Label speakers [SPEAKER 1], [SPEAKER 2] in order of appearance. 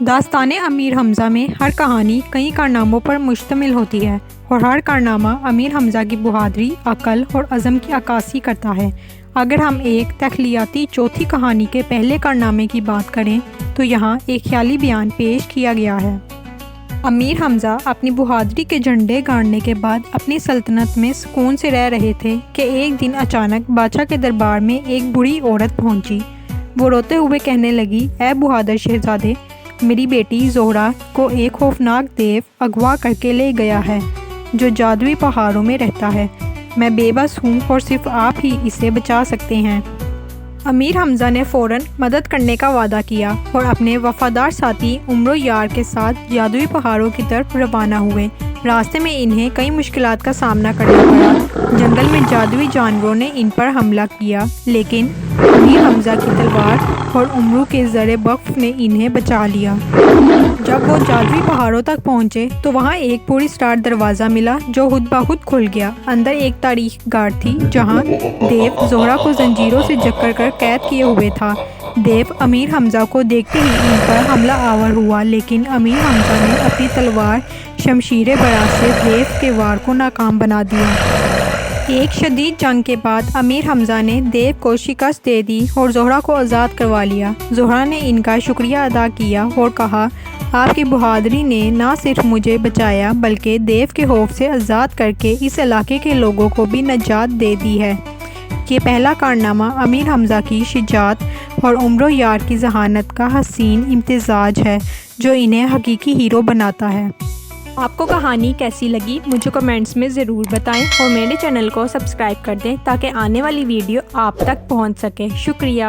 [SPEAKER 1] داستان امیر حمزہ میں ہر کہانی کئی کارناموں پر مشتمل ہوتی ہے اور ہر کارنامہ امیر حمزہ کی بہادری، عقل اور عزم کی عکاسی کرتا ہے۔ اگر ہم ایک تخلیقاتی چوتھی کہانی کے پہلے کارنامے کی بات کریں تو یہاں ایک خیالی بیان پیش کیا گیا ہے۔ امیر حمزہ اپنی بہادری کے جھنڈے گاڑنے کے بعد اپنی سلطنت میں سکون سے رہ رہے تھے کہ ایک دن اچانک بادشاہ کے دربار میں ایک بوڑھی عورت پہنچی۔ وہ روتے ہوئے کہنے لگی، اے بہادر شہزادے، میری بیٹی زہرہ کو ایک خوفناک دیو اغوا کر کے لے گیا ہے جو جادوئی پہاڑوں میں رہتا ہے۔ میں بے بس ہوں اور صرف آپ ہی اسے بچا سکتے ہیں۔ امیر حمزہ نے فوراً مدد کرنے کا وعدہ کیا اور اپنے وفادار ساتھی عمرو یار کے ساتھ جادوئی پہاڑوں کی طرف روانہ ہوئے۔ راستے میں انہیں کئی مشکلات کا سامنا کرنا پڑا۔ جنگل میں جادوئی جانوروں نے ان پر حملہ کیا، لیکن امیر حمزہ کی تلوار اور عمرو کے زر وقف نے انہیں بچا لیا۔ جب وہ جادوئی پہاڑوں تک پہنچے تو وہاں ایک پوری اسٹار دروازہ ملا جو خود بخود کھل گیا۔ اندر ایک تاریخ گار تھی جہاں دیو زہرہ کو زنجیروں سے جکڑ کر قید کیے ہوئے تھا۔ دیو امیر حمزہ کو دیکھتے ہی ان پر حملہ آور ہوا، لیکن امیر حمزہ نے اپنی تلوار شمشیر براس سے دیو کے وار کو ناکام بنا دیا۔ ایک شدید جنگ کے بعد امیر حمزہ نے دیو کو شکست دے دی اور زہرہ کو آزاد کروا لیا۔ زہرہ نے ان کا شکریہ ادا کیا اور کہا، آپ کی بہادری نے نہ صرف مجھے بچایا بلکہ دیو کے خوف سے آزاد کر کے اس علاقے کے لوگوں کو بھی نجات دے دی ہے۔ یہ پہلا کارنامہ امیر حمزہ کی شجاعت اور عمرو یار کی ذہانت کا حسین امتزاج ہے جو انہیں حقیقی ہیرو بناتا ہے۔ آپ کو کہانی کیسی لگی مجھے کمنٹس میں ضرور بتائیں اور میرے چینل کو سبسکرائب کر دیں تاکہ آنے والی ویڈیو آپ تک پہنچ سکے۔ شکریہ۔